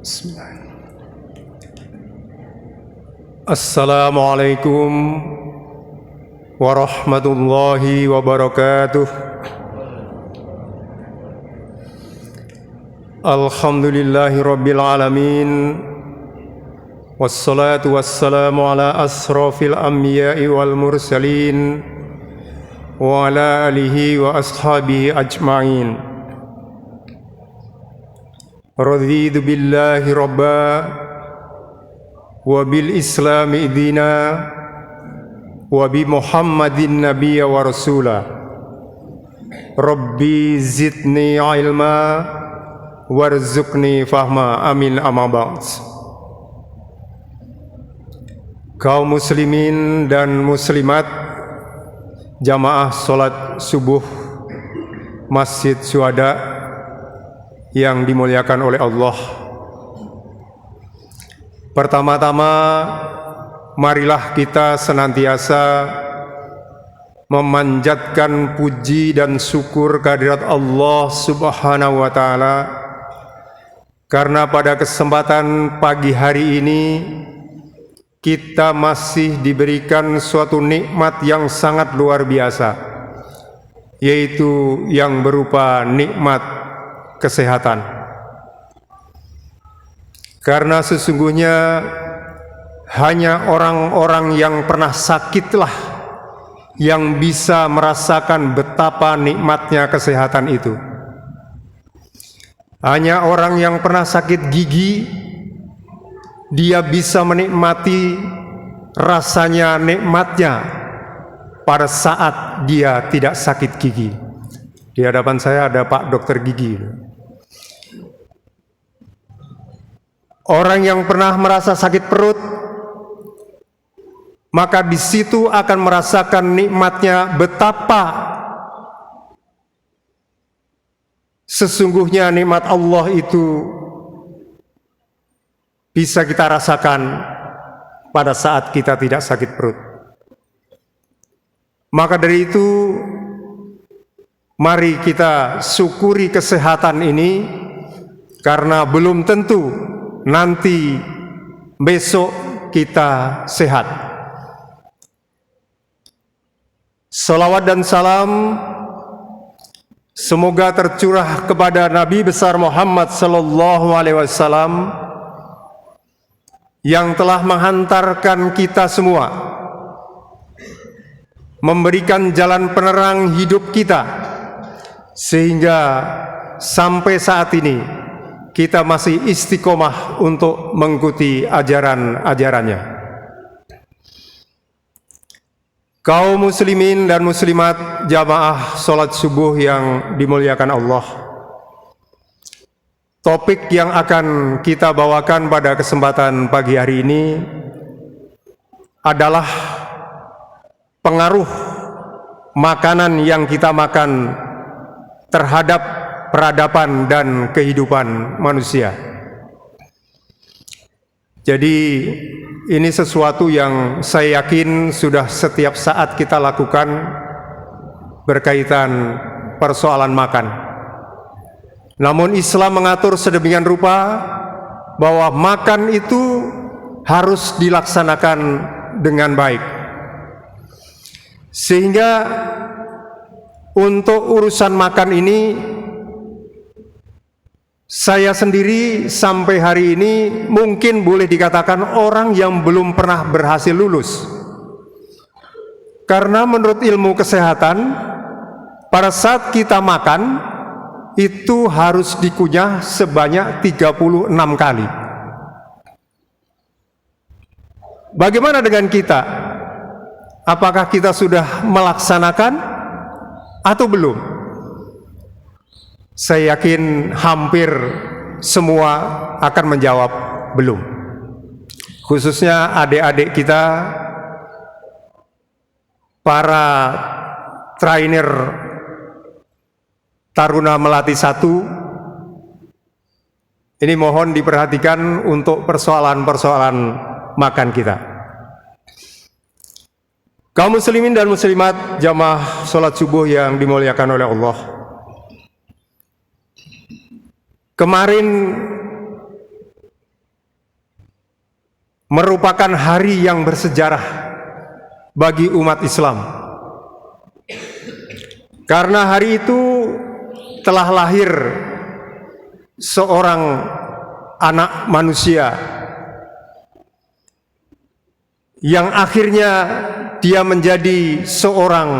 Bismillah. Assalamualaikum warahmatullahi wabarakatuh. Alhamdulillahi rabbil alamin. Wassalatu wassalamu ala asrafil anbiya'i wal mursalin wa ala alihi wa ashabihi ajma'in. Raditu billahi rabba wa bil islami dina wa bi muhammadin nabiyya wa rasula. Rabbi zidni ilma warzuqni fahma, amin amma ba'd. Kaum muslimin dan muslimat, jamaah salat subuh Masjid Syuhada yang dimuliakan oleh Allah. Pertama-tama, marilah kita senantiasa memanjatkan puji dan syukur kehadirat Allah Subhanahu wa Ta'ala, karena pada kesempatan pagi hari ini kita masih diberikan suatu nikmat yang sangat luar biasa, yaitu yang berupa nikmat kesehatan. Karena sesungguhnya hanya orang-orang yang pernah sakitlah yang bisa merasakan betapa nikmatnya kesehatan itu. Hanya orang yang pernah sakit gigi, dia bisa menikmati rasanya nikmatnya pada saat dia tidak sakit gigi. Di hadapan saya ada Pak Dokter Gigi. Orang yang pernah merasa sakit perut, maka di situ akan merasakan nikmatnya betapa sesungguhnya nikmat Allah itu bisa kita rasakan pada saat kita tidak sakit perut. Maka dari itu, mari kita syukuri kesehatan ini, karena belum tentu nanti besok kita sehat. Salawat dan salam semoga tercurah kepada Nabi besar Muhammad sallallahu alaihi wasallam yang telah menghantarkan kita semua, memberikan jalan penerang hidup kita, sehingga sampai saat ini kita masih istiqomah untuk mengikuti ajaran-ajarannya. Kaum muslimin dan muslimat, jamaah salat subuh yang dimuliakan Allah, topik yang akan kita bawakan pada kesempatan pagi hari ini adalah pengaruh makanan yang kita makan terhadap peradaban dan kehidupan manusia. Jadi ini sesuatu yang saya yakin sudah setiap saat kita lakukan berkaitan persoalan makan. Namun Islam mengatur sedemikian rupa bahwa makan itu harus dilaksanakan dengan baik. Sehingga untuk urusan makan ini, saya sendiri sampai hari ini mungkin boleh dikatakan orang yang belum pernah berhasil lulus. Karena menurut ilmu kesehatan, pada saat kita makan itu harus dikunyah sebanyak 36 kali. Bagaimana dengan kita? Apakah kita sudah melaksanakan atau belum? Saya yakin hampir semua akan menjawab belum. Khususnya adik-adik kita, para trainer Taruna Melati 1, ini mohon diperhatikan untuk persoalan-persoalan makan kita. Kaum muslimin dan muslimat, jamaah salat subuh yang dimuliakan oleh Allah, kemarin merupakan hari yang bersejarah bagi umat Islam. Karena hari itu telah lahir seorang anak manusia yang akhirnya dia menjadi seorang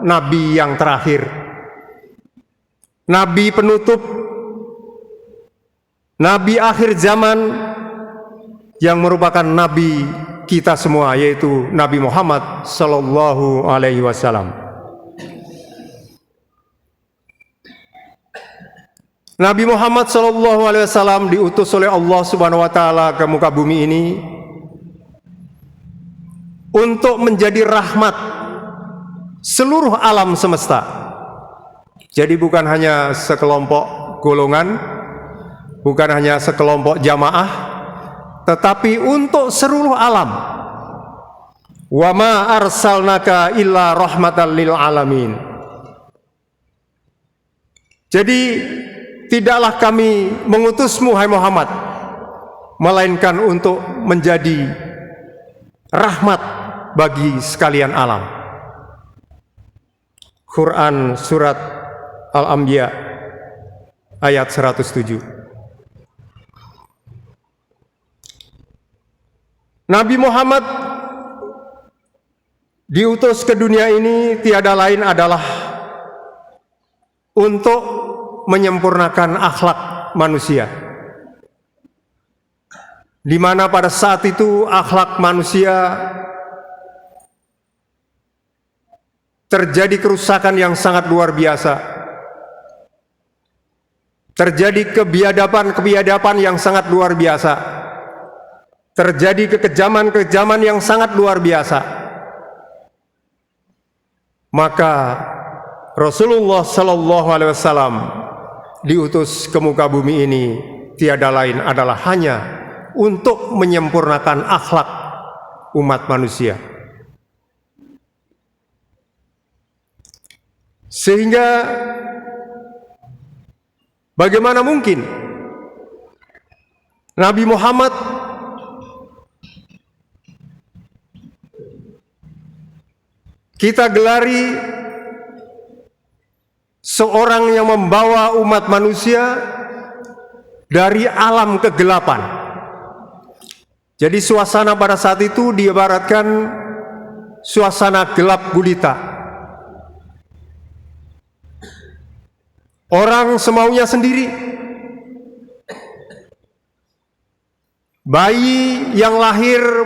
nabi yang terakhir, nabi penutup, nabi akhir zaman, yang merupakan nabi kita semua, yaitu Nabi Muhammad sallallahu alaihi wasallam. Nabi Muhammad sallallahu alaihi wasallam diutus oleh Allah Subhanahu wa taala ke muka bumi ini untuk menjadi rahmat seluruh alam semesta. Jadi bukan hanya sekelompok golongan, bukan hanya sekelompok jamaah, tetapi untuk seluruh alam. Wa ma arsalnaka illa rahmatan lil alamin. Jadi tidaklah kami mengutusmu hai Muhammad melainkan untuk menjadi rahmat bagi sekalian alam. Quran surat Al-Anbiya ayat 107. Nabi Muhammad diutus ke dunia ini tiada lain adalah untuk menyempurnakan akhlak manusia, di mana pada saat itu akhlak manusia terjadi kerusakan yang sangat luar biasa, terjadi kebiadaban yang sangat luar biasa, terjadi kekejaman yang sangat luar biasa. Maka Rasulullah sallallahu alaihi wasallam diutus ke muka bumi ini tiada lain adalah hanya untuk menyempurnakan akhlak umat manusia. Sehingga bagaimana mungkin Nabi Muhammad kita gelari seorang yang membawa umat manusia dari alam kegelapan. Jadi suasana pada saat itu diibaratkan suasana gelap gulita. Orang semaunya sendiri. Bayi yang lahir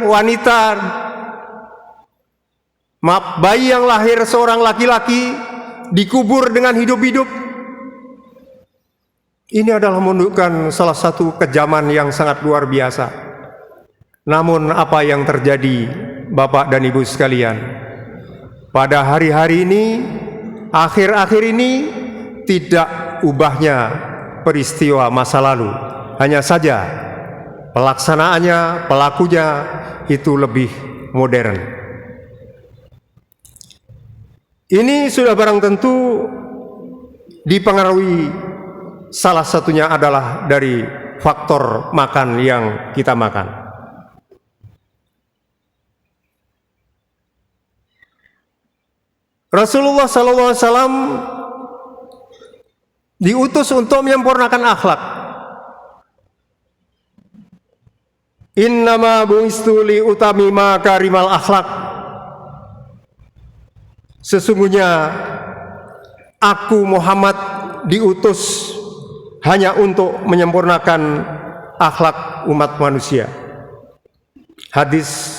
bayi yang lahir seorang laki-laki dikubur dengan hidup-hidup. Ini adalah menunjukkan salah satu kejaman yang sangat luar biasa. Namun apa yang terjadi, Bapak dan Ibu sekalian, pada hari-hari ini, akhir-akhir ini, tidak ubahnya peristiwa masa lalu. Hanya saja pelaksanaannya, pelakunya itu lebih modern. Ini sudah barang tentu dipengaruhi, salah satunya adalah dari faktor makan yang kita makan. Rasulullah SAW diutus untuk menyempurnakan akhlak. Innama bu'istu li utamima karimal akhlak. Sesungguhnya aku Muhammad diutus hanya untuk menyempurnakan akhlak umat manusia. Hadis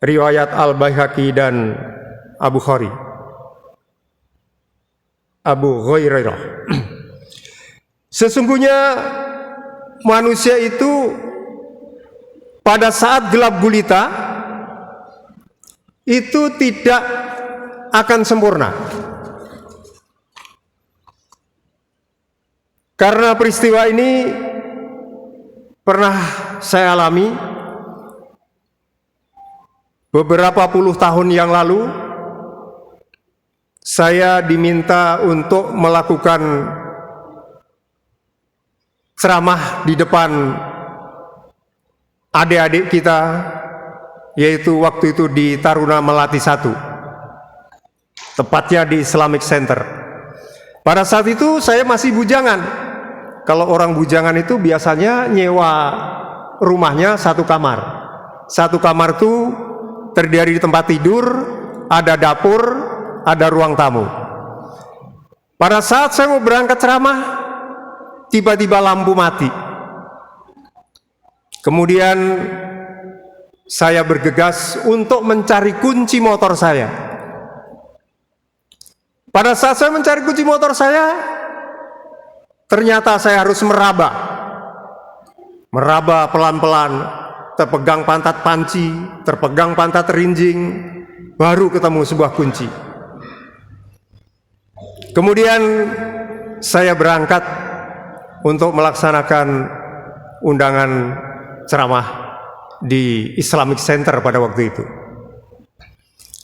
riwayat Al-Baihaqi dan Abu Hurairah. Sesungguhnya manusia itu pada saat gelap gulita itu tidak akan sempurna. Karena peristiwa ini pernah saya alami beberapa puluh tahun yang lalu. Saya diminta untuk melakukan ceramah di depan adik-adik kita, yaitu waktu itu di Taruna Melati 1, tepatnya di Islamic Center. Pada saat itu saya masih bujangan. Kalau orang bujangan itu biasanya nyewa rumahnya satu kamar. Satu kamar itu terdiri di tempat tidur, ada dapur, ada ruang tamu. Pada saat saya mau berangkat ceramah, tiba-tiba lampu mati. Kemudian saya bergegas untuk mencari kunci motor saya. Pada saat saya mencari kunci motor saya, ternyata saya harus meraba pelan-pelan, terpegang pantat panci, terpegang pantat rinjing, baru ketemu sebuah kunci. Kemudian saya berangkat untuk melaksanakan undangan ceramah di Islamic Center pada waktu itu.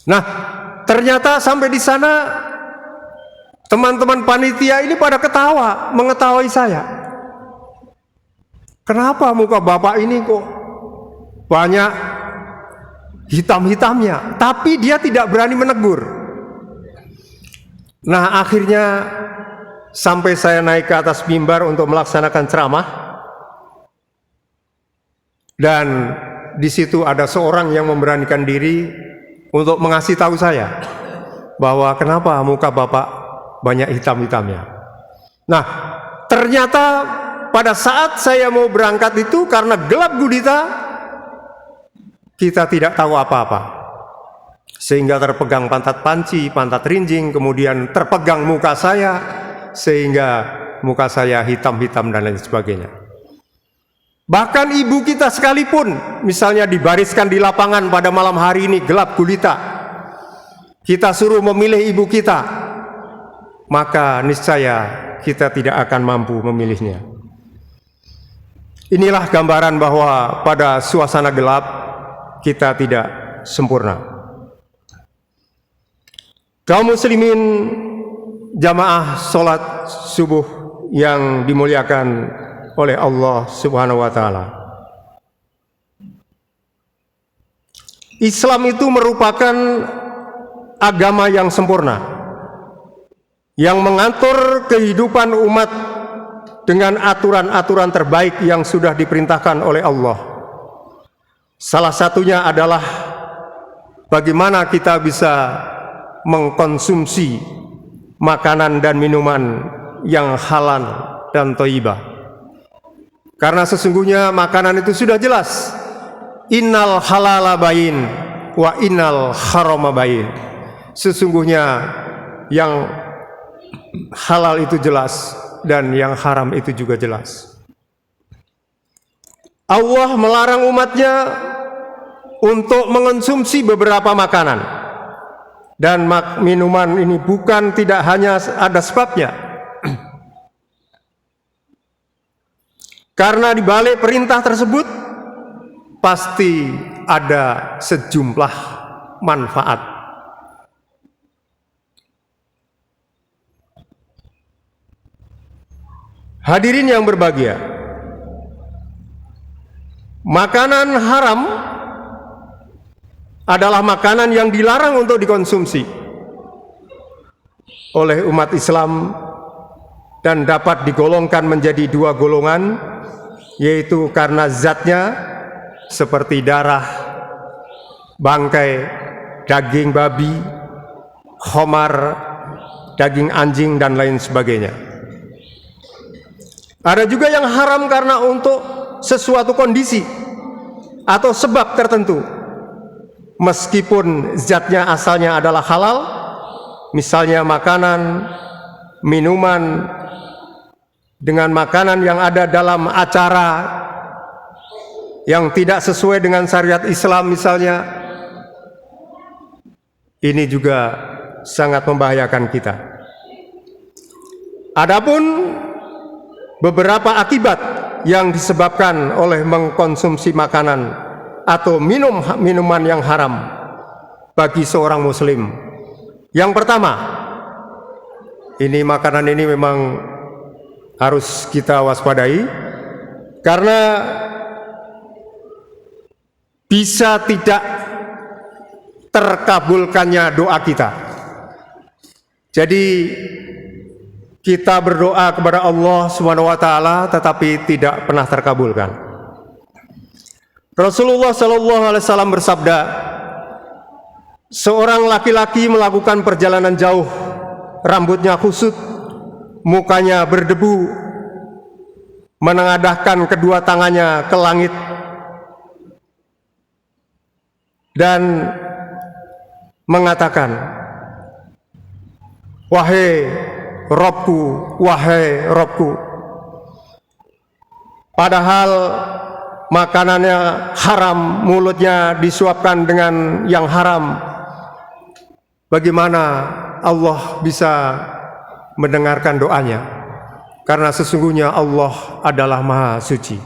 Nah, ternyata sampai di sana teman-teman panitia ini pada ketawa, mengetahui saya. Kenapa muka bapak ini kok banyak hitam-hitamnya? Tapi dia tidak berani menegur. Nah, akhirnya sampai saya naik ke atas mimbar untuk melaksanakan ceramah, dan di situ ada seorang yang memberanikan diri untuk mengasih tahu saya bahwa kenapa muka bapak banyak hitam-hitamnya. Nah, ternyata pada saat saya mau berangkat itu karena gelap gulita, kita tidak tahu apa-apa. Sehingga terpegang pantat panci, pantat rinjing, kemudian terpegang muka saya, sehingga muka saya hitam-hitam dan lain sebagainya. Bahkan ibu kita sekalipun, misalnya dibariskan di lapangan pada malam hari ini gelap gulita, kita suruh memilih ibu kita, maka niscaya kita tidak akan mampu memilihnya. Inilah gambaran bahwa pada suasana gelap kita tidak sempurna. Kaum muslimin jamaah sholat subuh yang dimuliakan oleh Allah Subhanahu wa Ta'ala, Islam itu merupakan agama yang sempurna, yang mengatur kehidupan umat dengan aturan-aturan terbaik yang sudah diperintahkan oleh Allah. Salah satunya adalah bagaimana kita bisa mengkonsumsi makanan dan minuman yang halal dan thayyibah. Karena sesungguhnya makanan itu sudah jelas, innal halala bayin wa innal harama bayin. Sesungguhnya yang halal itu jelas dan yang haram itu juga jelas. Allah melarang umatnya untuk mengonsumsi beberapa makanan dan minuman ini bukan tidak hanya ada sebabnya. Karena di balik perintah tersebut pasti ada sejumlah manfaat. Hadirin yang berbahagia, makanan haram adalah makanan yang dilarang untuk dikonsumsi oleh umat Islam dan dapat digolongkan menjadi dua golongan, yaitu karena zatnya seperti darah, bangkai, daging babi, khamar, daging anjing dan lain sebagainya. Ada juga yang haram karena untuk sesuatu kondisi atau sebab tertentu, meskipun zatnya asalnya adalah halal, misalnya makanan, minuman dengan makanan yang ada dalam acara yang tidak sesuai dengan syariat Islam misalnya, ini juga sangat membahayakan kita. Adapun beberapa akibat yang disebabkan oleh mengkonsumsi makanan atau minuman yang haram bagi seorang muslim. Yang pertama, ini makanan ini memang harus kita waspadai, karena bisa tidak terkabulkannya doa kita. Jadi kita berdoa kepada Allah Subhanahu wa taala tetapi tidak pernah terkabulkan. Rasulullah sallallahu alaihi wasallam bersabda, seorang laki-laki melakukan perjalanan jauh, rambutnya kusut, mukanya berdebu, menengadahkan kedua tangannya ke langit dan mengatakan, wahai Robku, wahai Robku. Padahal makanannya haram, mulutnya disuapkan dengan yang haram. Bagaimana Allah bisa mendengarkan doanya? Karena sesungguhnya Allah adalah Maha Suci.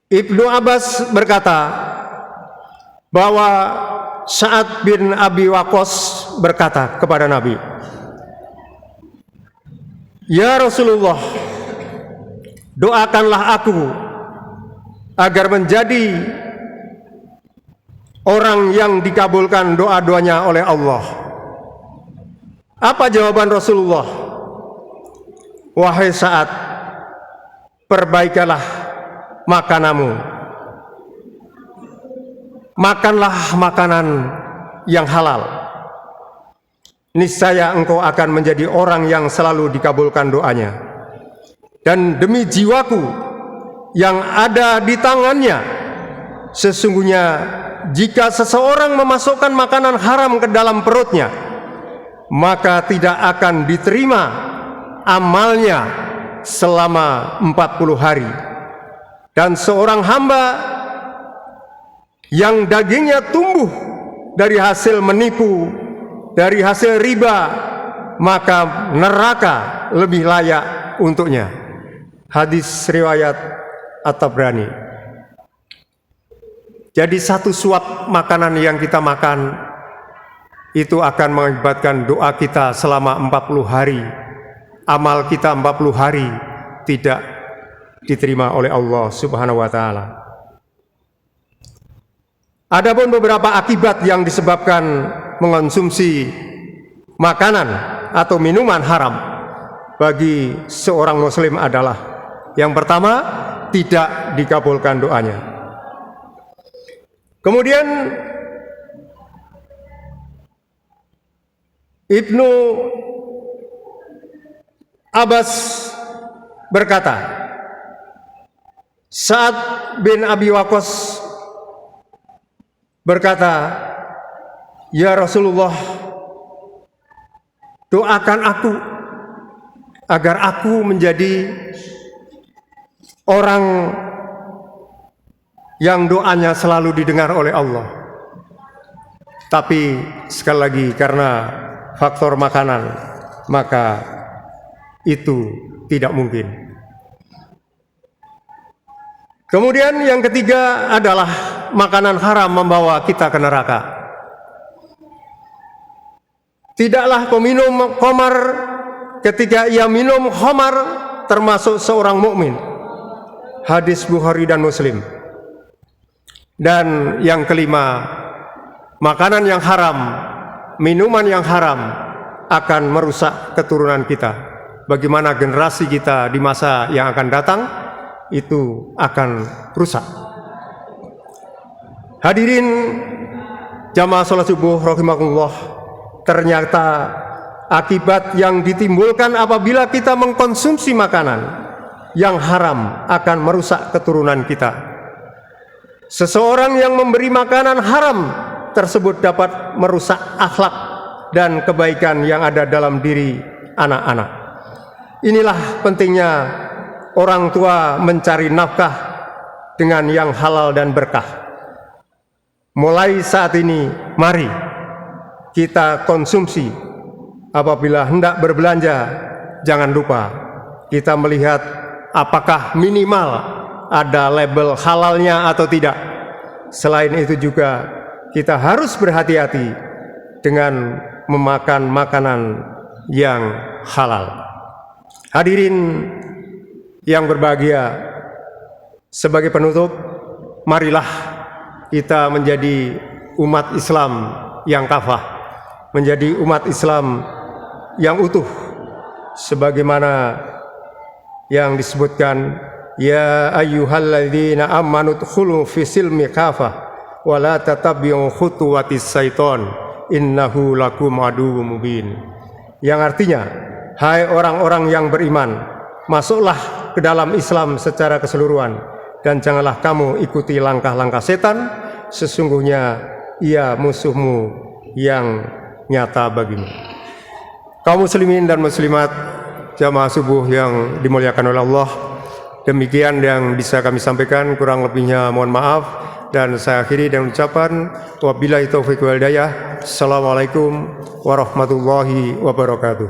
Ibnu Abbas berkata bahwa Sa'ad bin Abi Waqqas berkata kepada Nabi, ya Rasulullah, doakanlah aku agar menjadi orang yang dikabulkan doa-doanya oleh Allah. Apa jawaban Rasulullah? Wahai Sa'ad, perbaikilah makananmu. Makanlah makanan yang halal. Niscaya engkau akan menjadi orang yang selalu dikabulkan doanya. Dan demi jiwaku yang ada di tangannya, sesungguhnya jika seseorang memasukkan makanan haram ke dalam perutnya, maka tidak akan diterima amalnya selama 40 hari. Dan seorang hamba yang dagingnya tumbuh dari hasil menipu, dari hasil riba, maka neraka lebih layak untuknya. Hadis riwayat At-Tabrani. Jadi satu suap makanan yang kita makan itu akan mengakibatkan doa kita selama 40 hari. Amal kita 40 hari tidak diterima oleh Allah Subhanahu wa taala. Adapun beberapa akibat yang disebabkan mengonsumsi makanan atau minuman haram bagi seorang muslim adalah, yang pertama, tidak dikabulkan doanya. Kemudian Ibnu Abbas berkata, Sa'ad bin Abi Waqqas berkata, ya Rasulullah, doakan aku agar aku menjadi orang yang doanya selalu didengar oleh Allah. Tapi sekali lagi, karena faktor makanan, maka itu tidak mungkin. Kemudian yang ketiga adalah makanan haram membawa kita ke neraka. Tidaklah peminum khamar ketika ia minum khamar termasuk seorang mukmin. Hadis Bukhari dan Muslim. Dan yang kelima, makanan yang haram, minuman yang haram akan merusak keturunan kita. Bagaimana generasi kita di masa yang akan datang itu akan rusak. Hadirin jamaah salat subuh rahimakumullah, ternyata akibat yang ditimbulkan apabila kita mengkonsumsi makanan yang haram akan merusak keturunan kita. Seseorang yang memberi makanan haram tersebut dapat merusak akhlak dan kebaikan yang ada dalam diri anak-anak. Inilah pentingnya orang tua mencari nafkah dengan yang halal dan berkah. Mulai saat ini, mari kita konsumsi. Apabila hendak berbelanja, jangan lupa kita melihat apakah minimal ada label halalnya atau tidak. Selain itu juga kita harus berhati-hati dengan memakan makanan yang halal. Hadirin yang berbahagia, Sebagai penutup, marilah kita menjadi umat Islam yang kafah, menjadi umat Islam yang utuh, sebagaimana yang disebutkan, ya ayyuhalladzina amanu dkhulu fi silmi kafah wa la tatabi'u khutuwatis syaiton innahu lakum aduwwum mubin. Yang artinya, hai orang-orang yang beriman, masuklah ke dalam Islam secara keseluruhan dan janganlah kamu ikuti langkah-langkah setan, sesungguhnya ia musuhmu yang nyata bagimu. Kaum muslimin dan muslimat jamaah subuh yang dimuliakan oleh Allah, demikian yang bisa kami sampaikan, kurang lebihnya mohon maaf, dan saya akhiri dengan ucapan wabillahi taufiq wal hidayah. Assalamualaikum warahmatullahi wabarakatuh.